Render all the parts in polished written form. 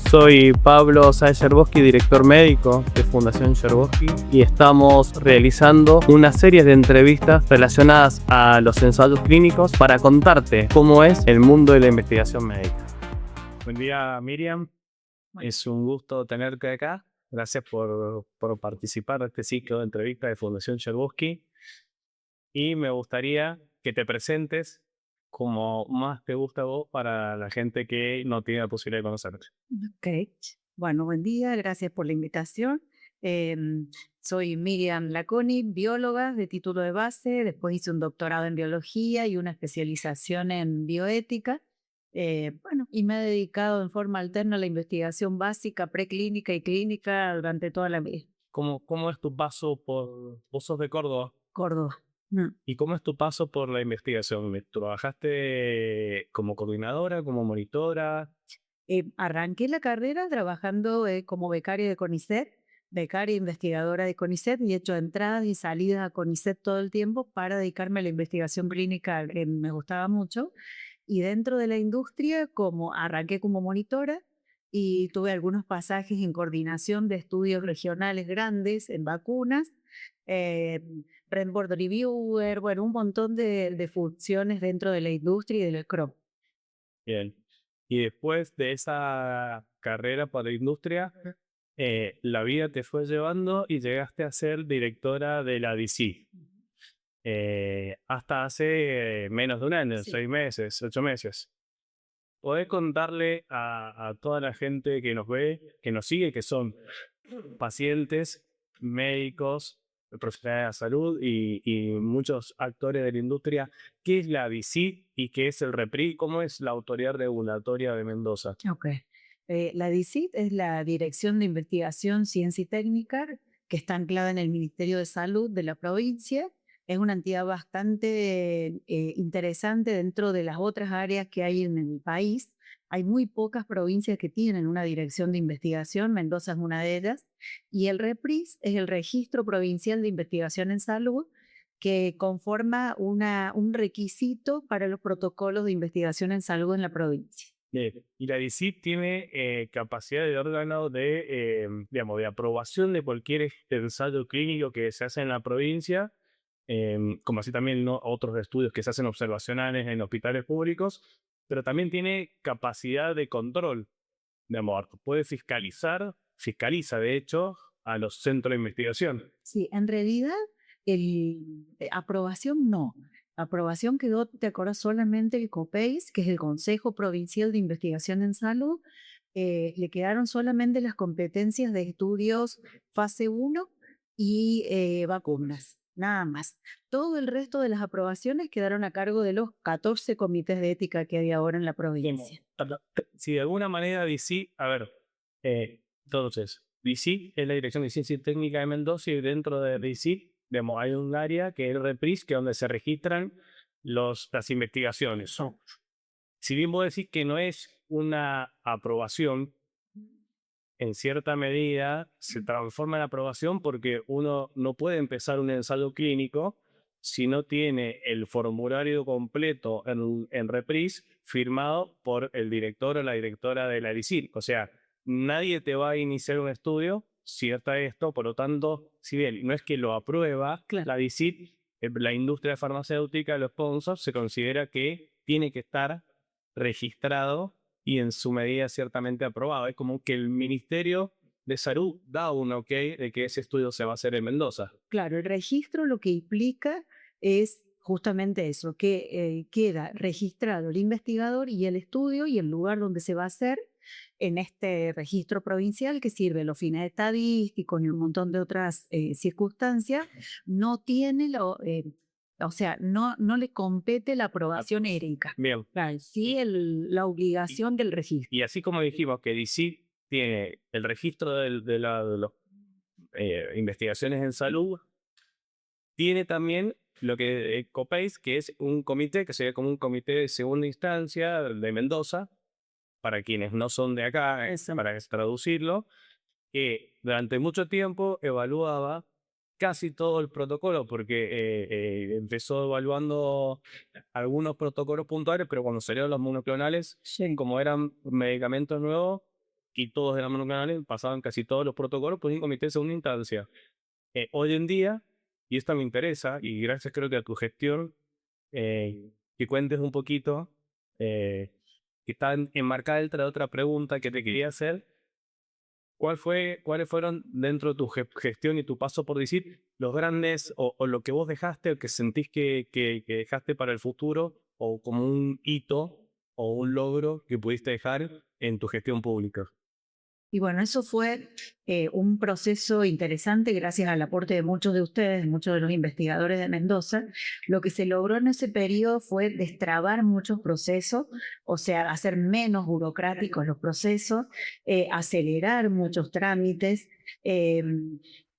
Soy Pablo Sáez Yerboski, director médico de Fundación Yerboski, y estamos realizando una serie de entrevistas relacionadas a los ensayos clínicos para contarte cómo es el mundo de la investigación médica. Buen día, Miriam. Es un gusto tenerte acá. Gracias por participar de este ciclo de entrevistas de Fundación Yerboski. Y me gustaría que te presentes como más te gusta a vos para la gente que no tiene la posibilidad de conocerte. Ok, bueno, buen día, gracias por la invitación. Soy Miriam Laconi, bióloga de título de base, después hice un doctorado en biología y una especialización en bioética. Y me he dedicado en forma alterna a la investigación básica, preclínica y clínica durante toda la vida. ¿Cómo es tu paso por... Vos sos de Córdoba. Córdoba. Mm. ¿Y cómo es tu paso por la investigación? ¿Trabajaste como coordinadora, como monitora? Arranqué la carrera trabajando como becaria de CONICET, becaria investigadora de CONICET, y he hecho entradas y salidas a CONICET todo el tiempo para dedicarme a la investigación clínica que me gustaba mucho. Y dentro de la industria, como arranqué como monitora y tuve algunos pasajes en coordinación de estudios regionales grandes en vacunas, eh, Board Reviewer, bueno, un montón de funciones dentro de la industria y del CRO. Bien. Y después de esa carrera para la industria, la vida te fue llevando y llegaste a ser directora de la DC. Hasta hace menos de un año, Sí. 6 meses, 8 meses. ¿Podés contarle a toda la gente que nos ve, que nos sigue, que son pacientes, médicos, profesionales de la salud y muchos actores de la industria, qué es la DICIT y qué es el REPRI? ¿Cómo es la autoridad regulatoria de Mendoza? Ok. La DICIT es la Dirección de Investigación, Ciencia y Técnica, que está anclada en el Ministerio de Salud de la provincia. Es una entidad bastante interesante dentro de las otras áreas que hay en el país. Hay muy pocas provincias que tienen una dirección de investigación, Mendoza es una de ellas, y el REPRIS es el Registro Provincial de Investigación en Salud, que conforma un requisito para los protocolos de investigación en salud en la provincia. Y la DICIT tiene capacidad de órgano digamos, de aprobación de cualquier ensayo clínico que se hace en la provincia, como así también otros estudios que se hacen observacionales en hospitales públicos, pero también tiene capacidad de control. Digamos, puede fiscaliza de hecho a los centros de investigación. Sí, en realidad, aprobación no. Aprobación quedó, ¿te acuerdas? Solamente el COPEIS, que es el Consejo Provincial de Investigación en Salud. Le quedaron solamente las competencias de estudios fase 1 y vacunas, nada más. Todo el resto de las aprobaciones quedaron a cargo de los 14 comités de ética que hay ahora en la provincia. Si de alguna manera DC, a ver, entonces, DC es la Dirección de Ciencia y Técnica de Mendoza y dentro de DC, digamos, hay un área que es el REPRIS, que es donde se registran las investigaciones. Si bien vos decís que no es una aprobación, en cierta medida se transforma en aprobación porque uno no puede empezar un ensayo clínico si no tiene el formulario completo en Repris firmado por el director o la directora de la DICIR. O sea, nadie te va a iniciar un estudio si está esto, por lo tanto, si bien no es que lo aprueba Claro. la DICIR, la industria farmacéutica, los sponsors, se considera que tiene que estar registrado y en su medida ciertamente aprobado. Es como que el Ministerio de Salud da un ok de que ese estudio se va a hacer en Mendoza. Claro, el registro lo que implica es justamente eso, que queda registrado el investigador y el estudio y el lugar donde se va a hacer en este registro provincial que sirve a los fines estadísticos y un montón de otras circunstancias, no tiene o sea, no le compete la aprobación ética. Bien. Claro, sí la obligación del registro. Y así como dijimos que DC tiene el registro de las investigaciones en salud, tiene también lo que COPEIS, que es un comité, que sería como un comité de segunda instancia de Mendoza, para quienes no son de acá, Eso. para traducirlo, que durante mucho tiempo evaluaba casi todo el protocolo, porque empezó evaluando algunos protocolos puntuales, pero cuando salieron los monoclonales, Sí. como eran medicamentos nuevos, y todos eran monoclonales, pasaban casi todos los protocolos por un comité de segunda instancia. Hoy en día, y esto me interesa, y gracias creo que a tu gestión, que cuentes un poquito, que está enmarcada dentro de otra pregunta que te quería hacer. ¿Cuáles fueron dentro de tu gestión y tu paso por decir los grandes o lo que vos dejaste o que sentís que dejaste para el futuro o como un hito o un logro que pudiste dejar en tu gestión pública? Y bueno, eso fue un proceso interesante gracias al aporte de muchos de ustedes, de muchos de los investigadores de Mendoza. Lo que se logró en ese periodo fue destrabar muchos procesos, o sea, hacer menos burocráticos los procesos, acelerar muchos trámites. eh,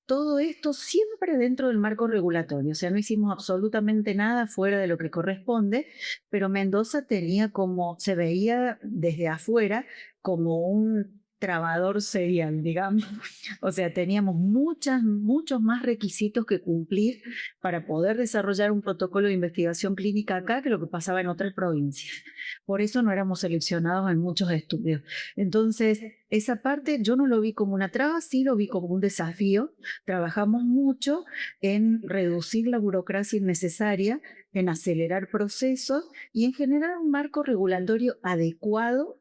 Todo esto siempre dentro del marco regulatorio, o sea, no hicimos absolutamente nada fuera de lo que corresponde, pero Mendoza tenía como, se veía desde afuera como un trabador serial, digamos. O sea, teníamos muchos más requisitos que cumplir para poder desarrollar un protocolo de investigación clínica acá que lo que pasaba en otras provincias. Por eso no éramos seleccionados en muchos estudios. Entonces, esa parte yo no lo vi como una traba, sí lo vi como un desafío. Trabajamos mucho en reducir la burocracia innecesaria, en acelerar procesos y en generar un marco regulatorio adecuado,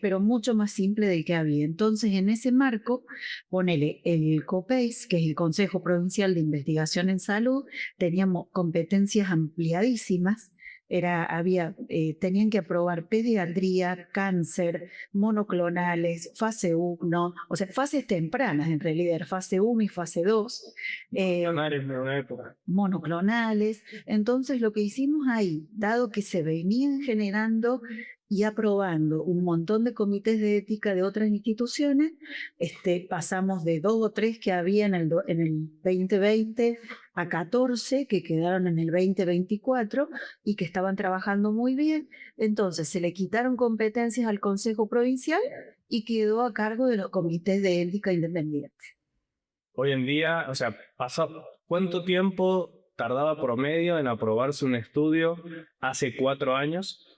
pero mucho más simple del que había. Entonces, en ese marco, ponele el COPEIS, que es el Consejo Provincial de Investigación en Salud, teníamos competencias ampliadísimas. Tenían que aprobar pediatría, cáncer, monoclonales, fase 1, o sea, fases tempranas en realidad, fase 1 y fase 2, En una época. monoclonales. Entonces, lo que hicimos ahí, dado que se venían generando y aprobando un montón de comités de ética de otras instituciones, pasamos de 2 o 3 que había en el 2020 a 14 que quedaron en el 2024 y que estaban trabajando muy bien. Entonces se le quitaron competencias al Consejo Provincial y quedó a cargo de los comités de ética independientes. Hoy en día, o sea, ¿cuánto tiempo tardaba promedio en aprobarse un estudio hace 4 años?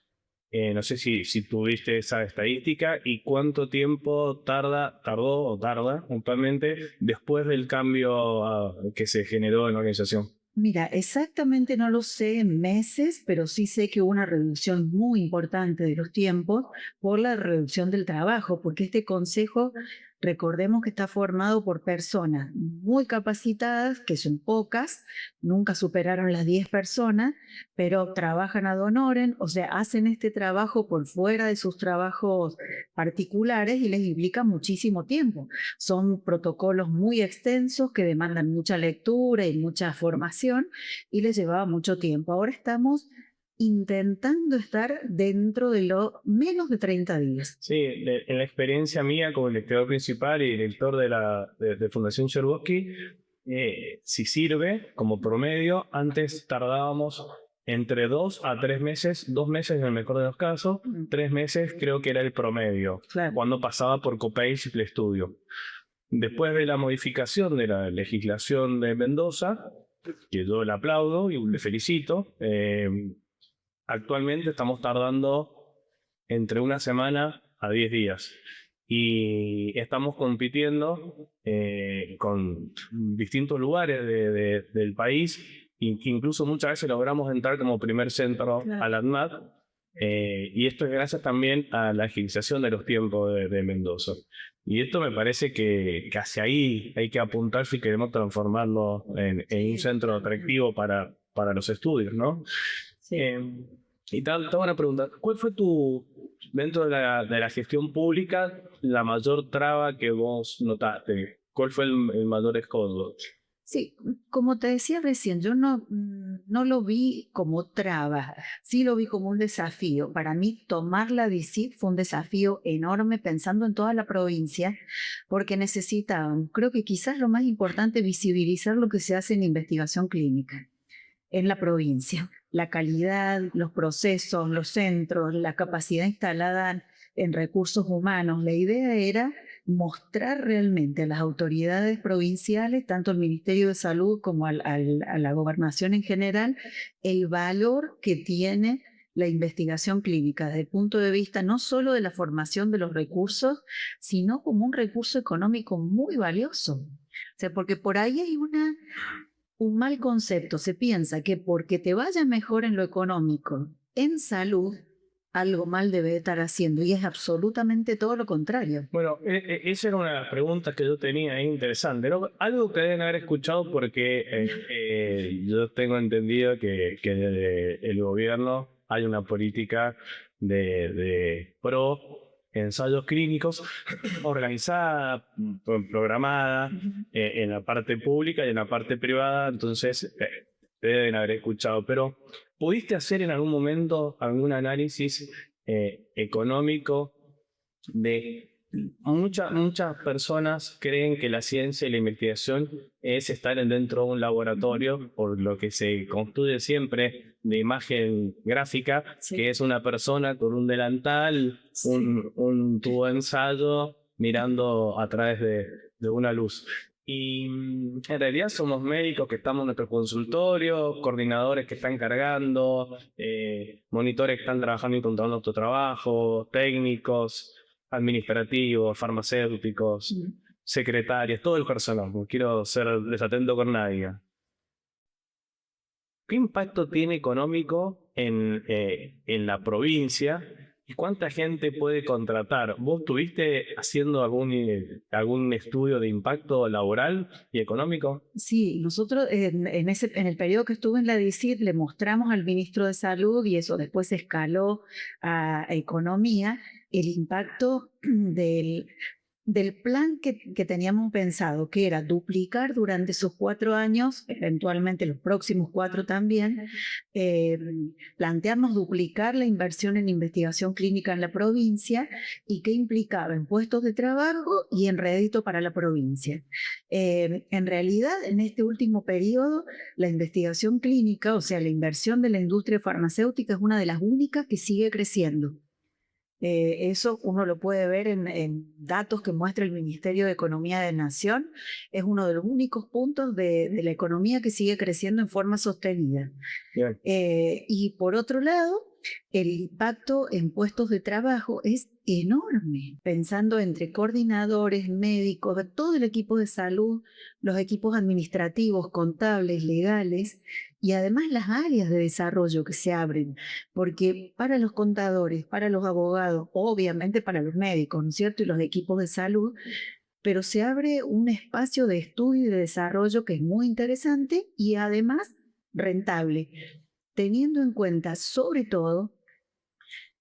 No sé si tuviste esa estadística y cuánto tiempo tardó o tarda actualmente después del cambio que se generó en la organización. Mira, exactamente no lo sé en meses, pero sí sé que hubo una reducción muy importante de los tiempos por la reducción del trabajo, porque este consejo, recordemos que está formado por personas muy capacitadas, que son pocas, nunca superaron las 10 personas, pero trabajan ad honorem, o sea, hacen este trabajo por fuera de sus trabajos particulares y les implica muchísimo tiempo. Son protocolos muy extensos que demandan mucha lectura y mucha formación y les llevaba mucho tiempo. Ahora estamos intentando estar dentro de lo menos de 30 días. Sí, en la experiencia mía como investigador principal y director de Fundación Cherbuski, si sirve como promedio, antes tardábamos entre 2 a 3 meses, 2 meses en el mejor de los casos, 3 meses creo que era el promedio, Claro. cuando pasaba por COPEIS el estudio. Después de la modificación de la legislación de Mendoza, que yo le aplaudo y le felicito, actualmente estamos tardando entre una semana a 10 días. Y estamos compitiendo con distintos lugares del país, incluso muchas veces logramos entrar como primer centro a la ANMAT, y esto es gracias también a la agilización de los tiempos de Mendoza. Y esto me parece que hacia ahí hay que apuntar si queremos transformarlo en un centro atractivo para los estudios, ¿no? Sí. Y te hago una pregunta. ¿Cuál fue dentro de la gestión pública, la mayor traba que vos notaste? ¿Cuál fue el mayor escollo? Sí, como te decía recién, yo no lo vi como traba, sí lo vi como un desafío. Para mí, tomar la DICIT fue un desafío enorme pensando en toda la provincia, porque necesitaban, creo que quizás lo más importante, visibilizar lo que se hace en investigación clínica en la provincia. La calidad, los procesos, los centros, la capacidad instalada en recursos humanos. La idea era mostrar realmente a las autoridades provinciales, tanto al Ministerio de Salud como a la gobernación en general, el valor que tiene la investigación clínica desde el punto de vista no solo de la formación de los recursos, sino como un recurso económico muy valioso. O sea, porque por ahí hay un mal concepto. Se piensa que porque te vaya mejor en lo económico, en salud, algo mal debe estar haciendo, y es absolutamente todo lo contrario. Bueno, esa era una de las preguntas que yo tenía ahí interesante, ¿no? Algo que deben haber escuchado porque yo tengo entendido que desde el gobierno hay una política de pro ensayos clínicos organizada, programada en la parte pública y en la parte privada, entonces deben haber escuchado. Pero, ¿pudiste hacer en algún momento algún análisis económico de muchas personas creen que la ciencia y la investigación es estar dentro de un laboratorio, por lo que se construye siempre de imagen gráfica, Sí. que es una persona con un delantal, Sí. un tubo de ensayo, mirando a través de una luz. Y en realidad somos médicos que estamos en nuestro consultorio, coordinadores que están cargando, monitores que están trabajando y controlando nuestro trabajo, técnicos administrativos, farmacéuticos, secretarias, todo el personal. No quiero ser desatento con nadie. ¿Qué impacto tiene económico en la provincia y cuánta gente puede contratar? ¿Vos estuviste haciendo algún estudio de impacto laboral y económico? Sí, nosotros en el periodo que estuve en la DICIT le mostramos al ministro de Salud, y eso después escaló a Economía, el impacto del plan que teníamos pensado, que era duplicar durante esos 4 años, eventualmente los próximos 4 también, eh, plantearnos duplicar la inversión en investigación clínica en la provincia, y qué implicaba en puestos de trabajo y en rédito para la provincia. En realidad, en este último periodo, la investigación clínica, o sea, la inversión de la industria farmacéutica, es una de las únicas que sigue creciendo. Eso uno lo puede ver en datos que muestra el Ministerio de Economía de Nación. Es uno de los únicos puntos de la economía que sigue creciendo en forma sostenida. Bien. Y por otro lado, el impacto en puestos de trabajo es enorme, pensando entre coordinadores, médicos, todo el equipo de salud, los equipos administrativos, contables, legales, y además las áreas de desarrollo que se abren, porque para los contadores, para los abogados, obviamente para los médicos, ¿no es cierto?, y los equipos de salud, pero se abre un espacio de estudio y de desarrollo que es muy interesante y además rentable, teniendo en cuenta sobre todo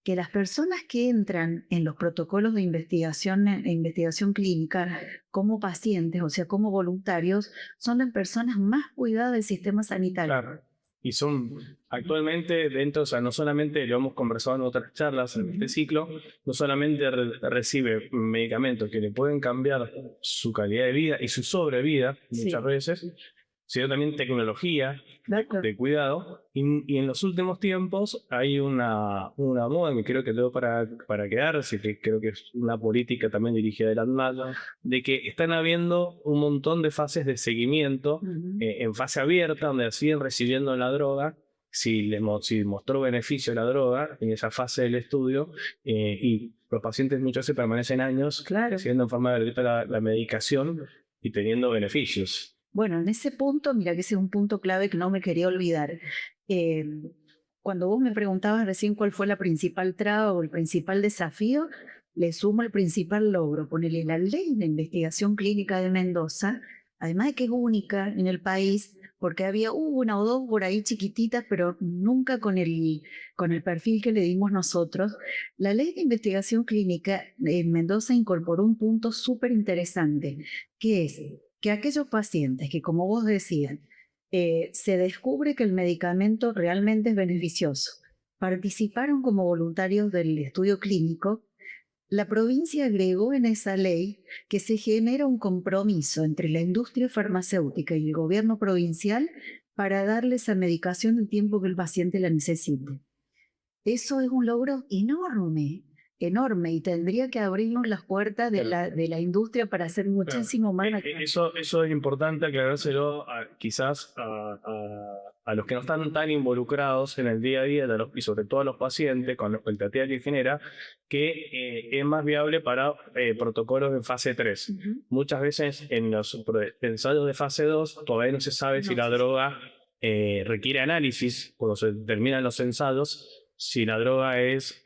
que las personas que entran en los protocolos de investigación e investigación clínica como pacientes, o sea, como voluntarios, son las personas más cuidadas del sistema sanitario. Claro. Y son actualmente dentro, o sea, no solamente lo hemos conversado en otras charlas en este ciclo, no solamente recibe medicamentos que le pueden cambiar su calidad de vida y su sobrevida muchas veces, sino también tecnología de cuidado. Y en los últimos tiempos hay una moda que creo que quedó para quedarse, que creo que es una política también dirigida de la ANMAT, de que están habiendo un montón de fases de seguimiento en fase abierta, donde siguen recibiendo la droga, si mostró beneficio la droga en esa fase del estudio, y los pacientes muchas veces permanecen años recibiendo en forma gratuita la medicación y teniendo beneficios. Bueno, en ese punto, mira que ese es un punto clave que no me quería olvidar. Eh, Cuando vos me preguntabas recién cuál fue la principal traba o el principal desafío, le sumo el principal logro. Ponerle la ley de investigación clínica de Mendoza, además de que es única en el país, porque hubo una o dos por ahí chiquititas, pero nunca con el perfil que le dimos nosotros. La ley de investigación clínica en Mendoza incorporó un punto súper interesante, que es que aquellos pacientes que, como vos decías, se descubre que el medicamento realmente es beneficioso, participaron como voluntarios del estudio clínico, la provincia agregó en esa ley que se genera un compromiso entre la industria farmacéutica y el gobierno provincial para darle esa medicación el tiempo que el paciente la necesite. Eso es un logro enorme, enorme y tendría que abrirnos las puertas de la industria para hacer muchísimo más. Eso es importante aclarárselo quizás a los que no están tan involucrados en el día a día y sobre todo a los pacientes con la expectativa que genera, que es más viable para protocolos de fase 3. Muchas veces en los ensayos de fase 2 todavía no se sabe si la droga requiere análisis cuando se terminan los ensayos, si la droga es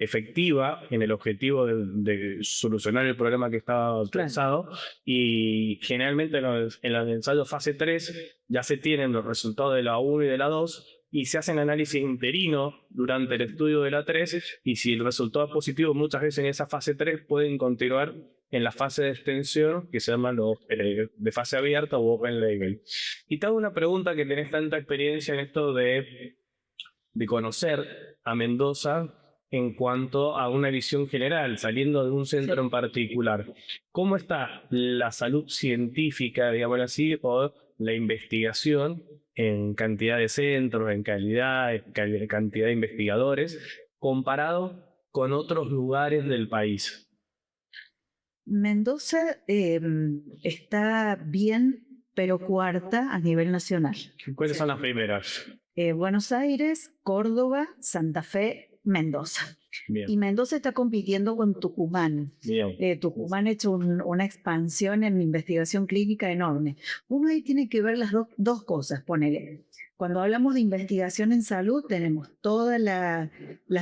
efectiva en el objetivo de solucionar el problema que estaba pensado, y generalmente en los ensayos fase 3 ya se tienen los resultados de la 1 y de la 2 y se hacen análisis interino durante el estudio de la 3, y si el resultado es positivo, muchas veces en esa fase 3 pueden continuar en la fase de extensión que se llaman de fase abierta o open label. Y te hago una pregunta, que tenés tanta experiencia en esto de conocer a Mendoza en cuanto a una visión general, saliendo de un centro en particular. ¿Cómo está la salud científica, digamos así, o la investigación en cantidad de centros, en calidad, cantidad de investigadores, comparado con otros lugares del país? Mendoza está bien, pero cuarta a nivel nacional. ¿Cuáles son las primeras? Buenos Aires, Córdoba, Santa Fe, Mendoza. Bien. Y Mendoza está compitiendo con Tucumán. Tucumán ha hecho una expansión en investigación clínica enorme. Uno ahí tiene que ver las dos cosas, ponele. Cuando hablamos de investigación en salud, tenemos toda la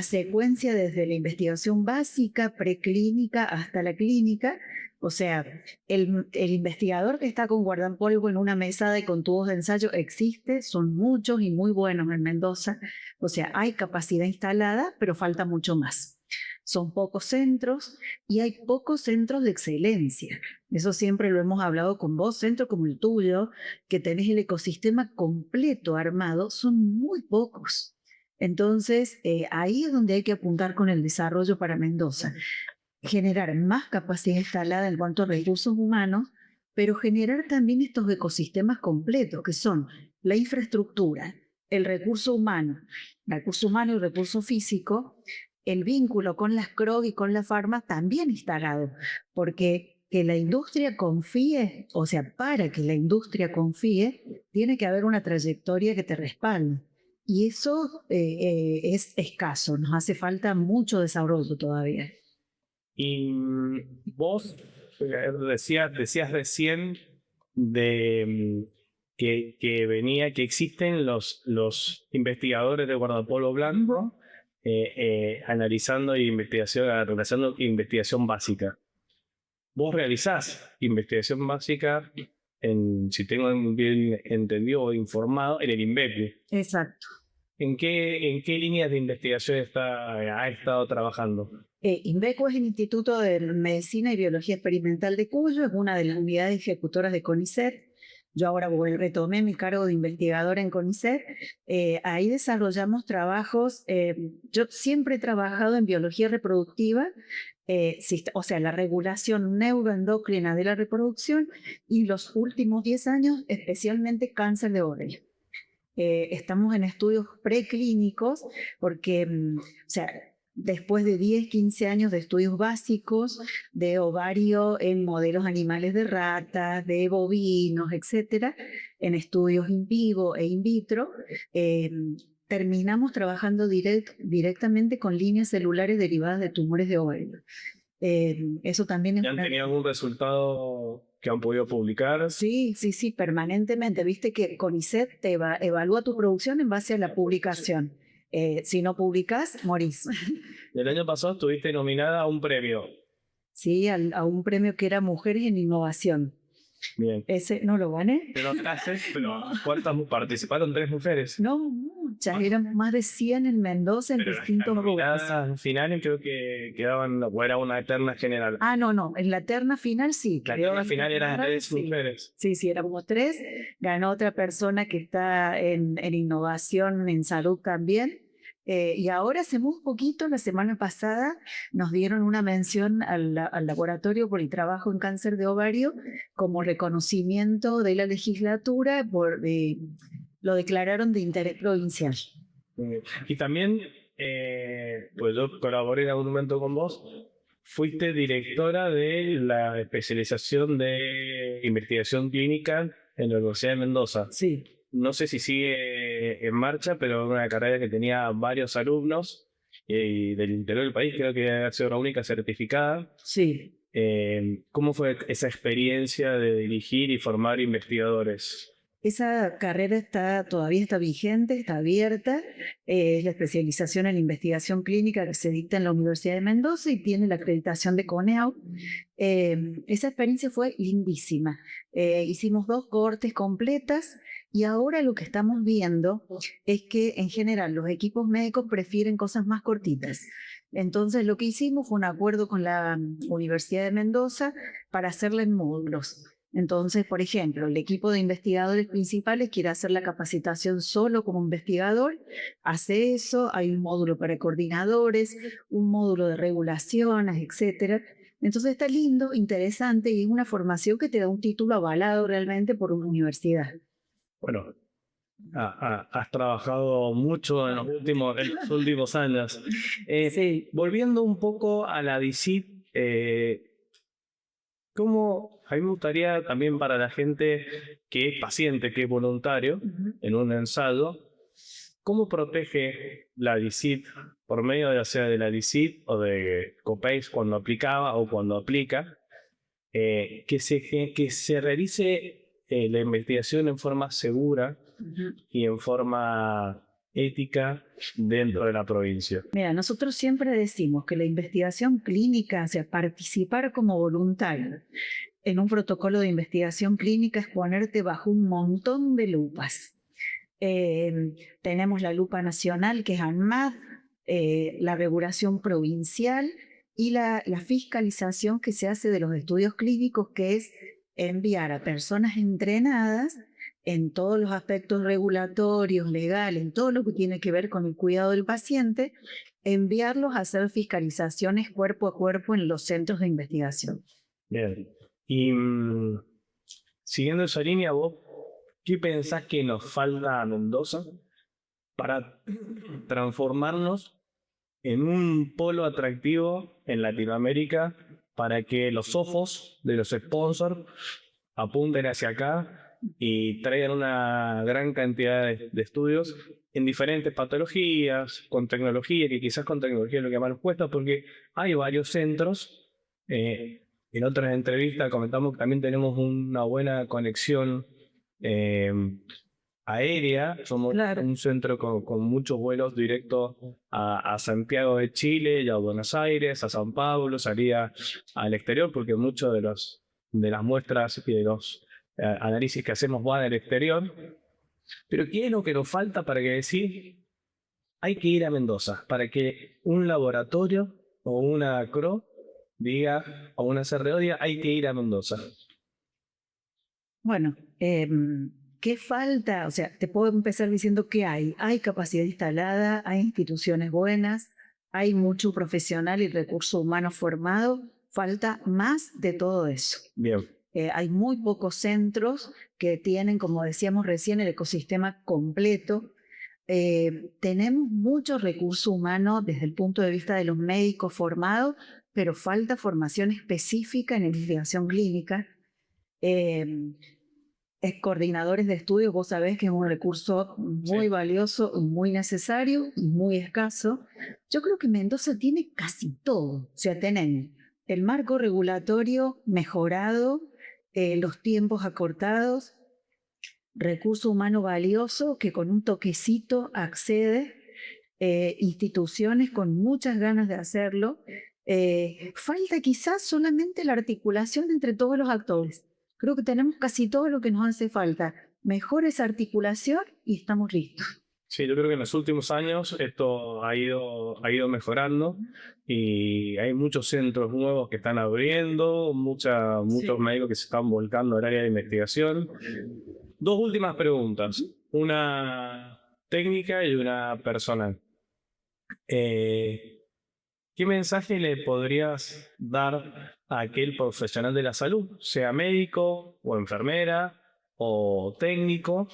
secuencia desde la investigación básica, preclínica, hasta la clínica. O sea, el investigador que está con guardapolvo en una mesada y con tubos de ensayo existe, son muchos y muy buenos en Mendoza. O sea, hay capacidad instalada, pero falta mucho más. Son pocos centros y hay pocos centros de excelencia. Eso siempre lo hemos hablado con vos, centros como el tuyo, que tenés el ecosistema completo armado, son muy pocos. Entonces, ahí es donde hay que apuntar con el desarrollo para Mendoza. Generar más capacidad instalada en cuanto a recursos humanos, pero generar también estos ecosistemas completos, que son la infraestructura, el recurso humano y recurso físico, el vínculo con las CROG y con la farma también instalado, porque que la industria confíe, o sea, para que la industria confíe, tiene que haber una trayectoria que te respalde. Y eso es escaso, nos hace falta mucho desarrollo todavía. Y vos decías recién que existen los investigadores de guardapolvo blanco analizando realizando investigación básica. Vos realizás investigación básica, si tengo bien entendido o informado, en el INVEPI. Exacto. ¿En qué líneas de investigación ha estado trabajando? INVECO es el Instituto de Medicina y Biología Experimental de Cuyo, es una de las unidades ejecutoras de CONICET. Yo ahora retomé mi cargo de investigadora en CONICET. Ahí desarrollamos trabajos. Yo siempre he trabajado en biología reproductiva, o sea, la regulación neuroendocrina de la reproducción, y los últimos 10 años especialmente cáncer de ovario. Estamos en estudios preclínicos porque, o sea, después de 10, 15 años de estudios básicos de ovario en modelos animales de ratas, de bovinos, etcétera, en estudios in vivo e in vitro, terminamos trabajando directamente con líneas celulares derivadas de tumores de ovario. Eso también es. ¿Han tenido algún resultado que han podido publicar? Sí, permanentemente. Viste que CONICET te evalúa tu producción en base a la publicación. Si no publicas, morís. El año pasado estuviste nominada a un premio. Sí, a un premio que era Mujeres en Innovación. Bien. Ese no lo gané. Pero ¿cuántas participaron? 3 mujeres. No, muchas. Eran más de 100 en Mendoza en distintos lugares. Las finales creo que quedaban, o era una terna general. No. En la terna final sí. La terna final eran 3 mujeres. Sí, éramos 3. Ganó otra persona que está en innovación en salud también. Y ahora hace muy poquito, la semana pasada, nos dieron una mención al laboratorio por el trabajo en cáncer de ovario como reconocimiento de la legislatura, lo declararon de interés provincial. Y también pues yo colaboré en algún momento con vos. Fuiste directora de la especialización de investigación clínica en la Universidad de Mendoza. Sí, No sé si sigue en marcha, pero era una carrera que tenía varios alumnos y del interior del país, creo que debe haber sido la única certificada. sí. ¿Cómo fue esa experiencia de dirigir y formar investigadores? Esa carrera todavía está vigente, está abierta. Es la especialización en investigación clínica que se dicta en la Universidad de Mendoza y tiene la acreditación de CONEAU. Esa experiencia fue lindísima. Hicimos 2 cohortes completas y ahora lo que estamos viendo es que en general los equipos médicos prefieren cosas más cortitas. Entonces lo que hicimos fue un acuerdo con la Universidad de Mendoza para hacerla en módulos. Entonces, por ejemplo, el equipo de investigadores principales quiere hacer la capacitación solo como investigador, hace eso, hay un módulo para coordinadores, un módulo de regulaciones, etcétera. Entonces está lindo, interesante y es una formación que te da un título avalado realmente por una universidad. Bueno, has trabajado mucho en los últimos años. Sí. Volviendo un poco a la DICIT, a mí me gustaría también para la gente que es paciente, que es voluntario en un ensayo, ¿cómo protege la DICIT por medio ya sea de la DICIT o de COPACE cuando aplicaba o cuando aplica? Que se realice la investigación en forma segura y en forma ética dentro de la provincia. Mira, nosotros siempre decimos que la investigación clínica, o sea, participar como voluntario en un protocolo de investigación clínica es ponerte bajo un montón de lupas. Tenemos la lupa nacional, que es ANMAT, la regulación provincial y la fiscalización que se hace de los estudios clínicos, que es enviar a personas entrenadas en todos los aspectos regulatorios, legales, en todo lo que tiene que ver con el cuidado del paciente, enviarlos a hacer fiscalizaciones cuerpo a cuerpo en los centros de investigación. Bien. Y siguiendo esa línea, vos, ¿qué pensás que nos falta a Mendoza para transformarnos en un polo atractivo en Latinoamérica para que los ojos de los sponsors apunten hacia acá y traigan una gran cantidad de estudios en diferentes patologías, con tecnología, que quizás con tecnología es lo que más nos cuesta, porque hay varios centros. En otras entrevistas comentamos que también tenemos una buena conexión eh, aérea. Somos Claro. un centro con muchos vuelos directos a Santiago de Chile y a Buenos Aires, a San Pablo, salía al exterior, porque muchos de las muestras y de los análisis que hacemos van al exterior. Pero ¿qué es lo que nos falta para que decir hay que ir a Mendoza? Para que un laboratorio o una CRO diga, o una CRO diga, hay que ir a Mendoza. Bueno, ¿qué falta? O sea, te puedo empezar diciendo que hay. Hay capacidad instalada, hay instituciones buenas, hay mucho profesional y recurso humano formado. Falta más de todo eso. Bien. Hay muy pocos centros que tienen, como decíamos recién, el ecosistema completo. Tenemos mucho recurso humano desde el punto de vista de los médicos formados, pero falta formación específica en investigación clínica. Coordinadores de estudios, vos sabés que es un recurso muy valioso, muy necesario y muy escaso. Yo creo que Mendoza tiene casi todo. O sea, tenemos el marco regulatorio mejorado, los tiempos acortados, recurso humano valioso que con un toquecito accede, instituciones con muchas ganas de hacerlo. Falta quizás solamente la articulación entre todos los actores. Creo que tenemos casi todo lo que nos hace falta. Mejor esa articulación y estamos listos. Sí, yo creo que en los últimos años esto ha ido mejorando y hay muchos centros nuevos que están abriendo, muchos médicos que se están volcando al área de investigación. Dos últimas preguntas, una técnica y una personal. ¿Qué mensaje le podrías dar a aquel profesional de la salud, sea médico o enfermera o técnico,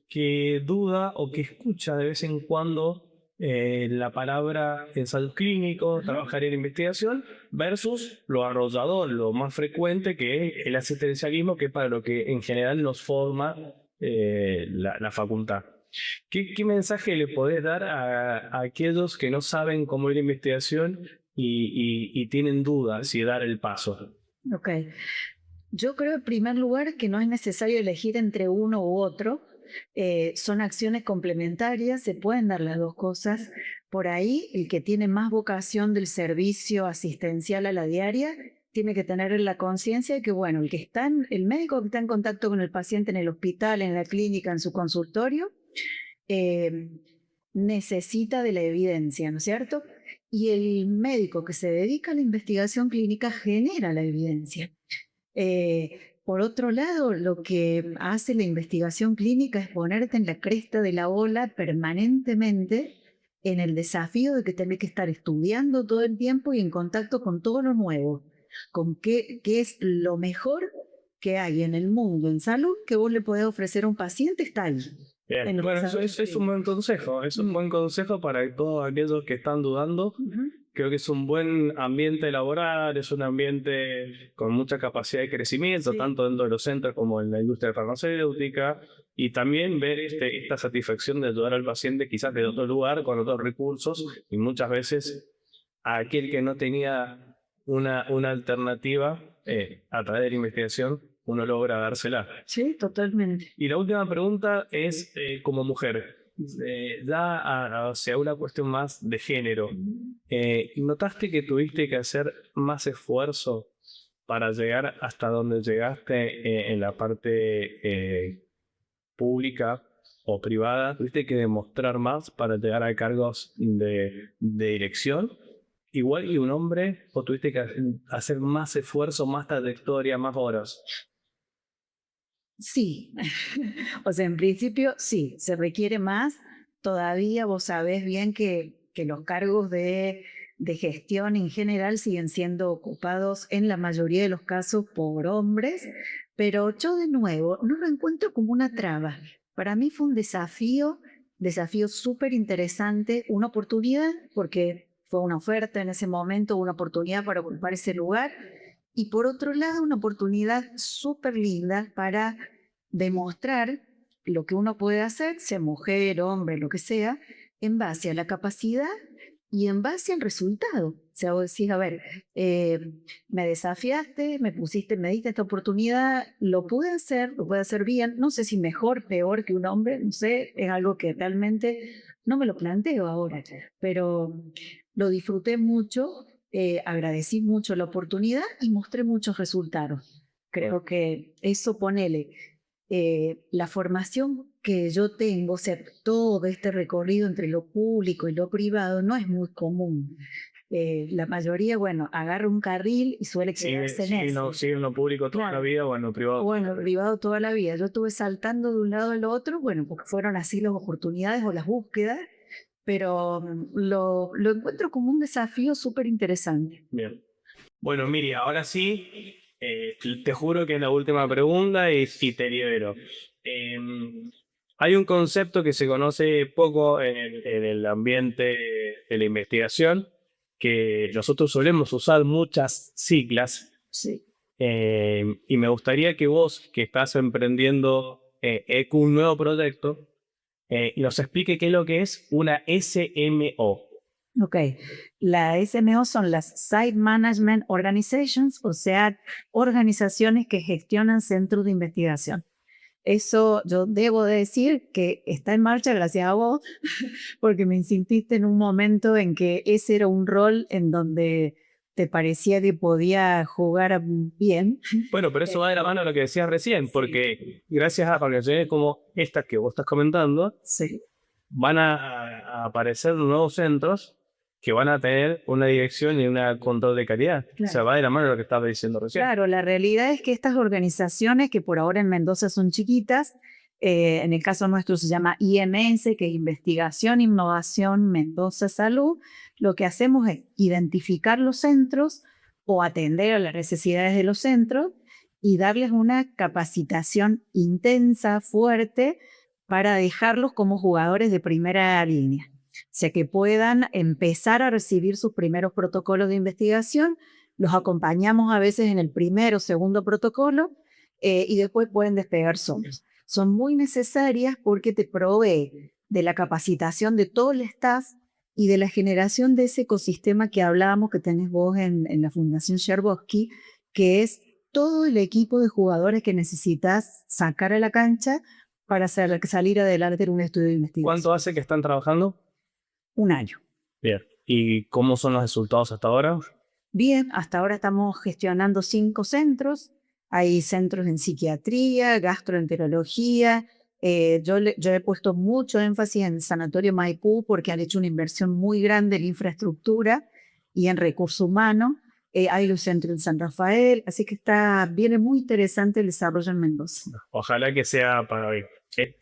que duda o que escucha de vez en cuando la palabra ensayo clínico, trabajar en investigación, versus lo arrollador, lo más frecuente que es el asistencialismo, que es para lo que en general nos forma la facultad. ¿Qué mensaje le podés dar a aquellos que no saben cómo ir a investigación y tienen dudas si dar el paso? Ok. Yo creo en primer lugar que no es necesario elegir entre uno u otro. Son acciones complementarias, se pueden dar las dos cosas. Por ahí, el que tiene más vocación del servicio asistencial a la diaria tiene que tener la conciencia de que, bueno, el médico que está en contacto con el paciente en el hospital, en la clínica, en su consultorio, eh, necesita de la evidencia, ¿no es cierto? Y el médico que se dedica a la investigación clínica genera la evidencia. Por otro lado, lo que hace la investigación clínica es ponerte en la cresta de la ola permanentemente en el desafío de que tenés que estar estudiando todo el tiempo y en contacto con todo lo nuevo, con qué es lo mejor que hay en el mundo en salud que vos le podés ofrecer a un paciente, está ahí. Bien. Bueno, eso es un buen consejo, es un buen consejo para todos aquellos que están dudando. Creo que es un buen ambiente laboral, es un ambiente con mucha capacidad de crecimiento, Sí. tanto dentro de los centros como en la industria farmacéutica, y también ver esta satisfacción de ayudar al paciente quizás de otro lugar, con otros recursos, y muchas veces a aquel que no tenía una alternativa a través de la investigación, uno logra dársela. Sí, totalmente. Y la última pregunta es, como mujer, hacia una cuestión más de género. ¿Notaste que tuviste que hacer más esfuerzo para llegar hasta donde llegaste en la parte pública o privada? ¿Tuviste que demostrar más para llegar a cargos de dirección? Igual que un hombre, o tuviste que hacer más esfuerzo, más trayectoria, más horas? Sí, o sea, en principio sí, se requiere más. Todavía vos sabés bien que los cargos de gestión en general siguen siendo ocupados en la mayoría de los casos por hombres, pero yo de nuevo no lo encuentro como una traba. Para mí fue un desafío súper interesante, una oportunidad, porque fue una oferta en ese momento, una oportunidad para ocupar ese lugar y por otro lado, una oportunidad súper linda para demostrar lo que uno puede hacer, sea mujer, hombre, lo que sea, en base a la capacidad y en base al resultado. O sea, vos decís, a ver, me desafiaste, me diste esta oportunidad, lo pude hacer bien, no sé si mejor, peor que un hombre, no sé, es algo que realmente no me lo planteo ahora, pero lo disfruté mucho, agradecí mucho la oportunidad y mostré muchos resultados. Creo que eso ponele la formación que yo tengo, o sea, todo este recorrido entre lo público y lo privado no es muy común. La mayoría, bueno, agarra un carril y suele quedarse en ese. Sigue en lo público toda la Claro. vida o en lo privado. Bueno, privado toda la vida. Yo estuve saltando de un lado al otro, bueno, porque fueron así las oportunidades o las búsquedas, pero lo encuentro como un desafío súper interesante. Bien. Bueno, Miri, ahora sí, te juro que es la última pregunta y te libero. Eh, Hay un concepto que se conoce poco en el ambiente de la investigación, que nosotros solemos usar muchas siglas, Sí. y me gustaría que vos, que estás emprendiendo un nuevo proyecto, nos explique qué es lo que es una SMO. Ok, la SMO son las Site Management Organizations, o sea, organizaciones que gestionan centros de investigación. Eso yo debo de decir que está en marcha gracias a vos, porque me insististe en un momento en que ese era un rol en donde te parecía que podía jugar bien. Bueno, pero eso va de la mano a lo que decías recién, Sí. porque gracias a organizaciones como estas que vos estás comentando, Sí. van a aparecer nuevos centros que van a tener una dirección y un control de calidad. O sea, Claro. va de la mano a lo que estabas diciendo recién. Claro, la realidad es que estas organizaciones, que por ahora en Mendoza son chiquitas, en el caso nuestro se llama IMS, que es Investigación, Innovación, Mendoza Salud, lo que hacemos es identificar los centros o atender a las necesidades de los centros y darles una capacitación intensa, fuerte, para dejarlos como jugadores de primera línea. sea, que puedan empezar a recibir sus primeros protocolos de investigación. Los acompañamos a veces en el primero o segundo protocolo y después pueden despegar solos. Son muy necesarias porque te provee de la capacitación de todo el staff y de la generación de ese ecosistema que hablábamos que tenés vos en la Fundación Cherboski, que es todo el equipo de jugadores que necesitas sacar a la cancha para salir adelante en un estudio de investigación. ¿Cuánto hace que están trabajando? 1 año. Bien. ¿Y cómo son los resultados hasta ahora? Bien, hasta ahora estamos gestionando 5 centros. Hay centros en psiquiatría, gastroenterología. Yo he puesto mucho énfasis en Sanatorio Maipú porque han hecho una inversión muy grande en infraestructura y en recursos humanos. Hay un centro en San Rafael, así que viene muy interesante el desarrollo en Mendoza. Ojalá que sea para hoy.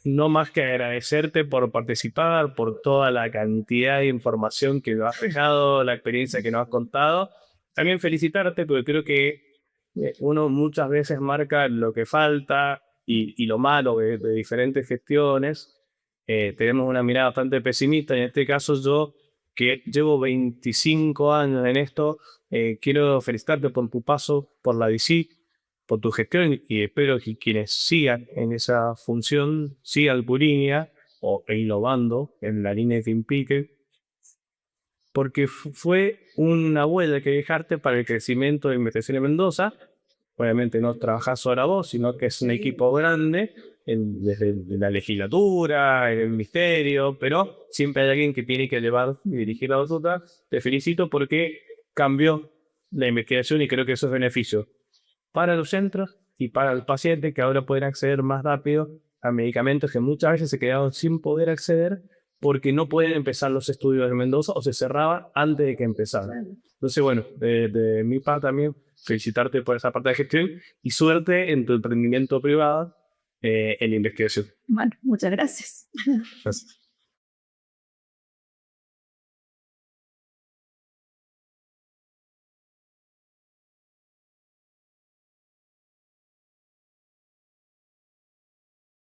No más que agradecerte por participar, por toda la cantidad de información que nos has dejado, la experiencia que nos has contado. También felicitarte porque creo que uno muchas veces marca lo que falta y lo malo de diferentes gestiones. Tenemos una mirada bastante pesimista. En este caso yo, que llevo 25 años en esto, quiero felicitarte por tu paso por la DC, por tu gestión y espero que quienes sigan en esa función sigan tu línea e innovando en la línea que implique, porque fue una huella que dejaste para el crecimiento de investigación en Mendoza. Obviamente no trabajás sola vos, sino que es un equipo grande desde la legislatura, en el ministerio, pero siempre hay alguien que tiene que llevar y dirigir la batuta. Te felicito porque cambió la investigación y creo que eso es beneficio para los centros y para el paciente, que ahora pueden acceder más rápido a medicamentos que muchas veces se quedaron sin poder acceder porque no pueden empezar los estudios de Mendoza o se cerraban antes de que empezaran. Entonces, bueno, de mi parte también felicitarte por esa parte de gestión y suerte en tu emprendimiento privado en la investigación. Bueno, muchas gracias. Gracias.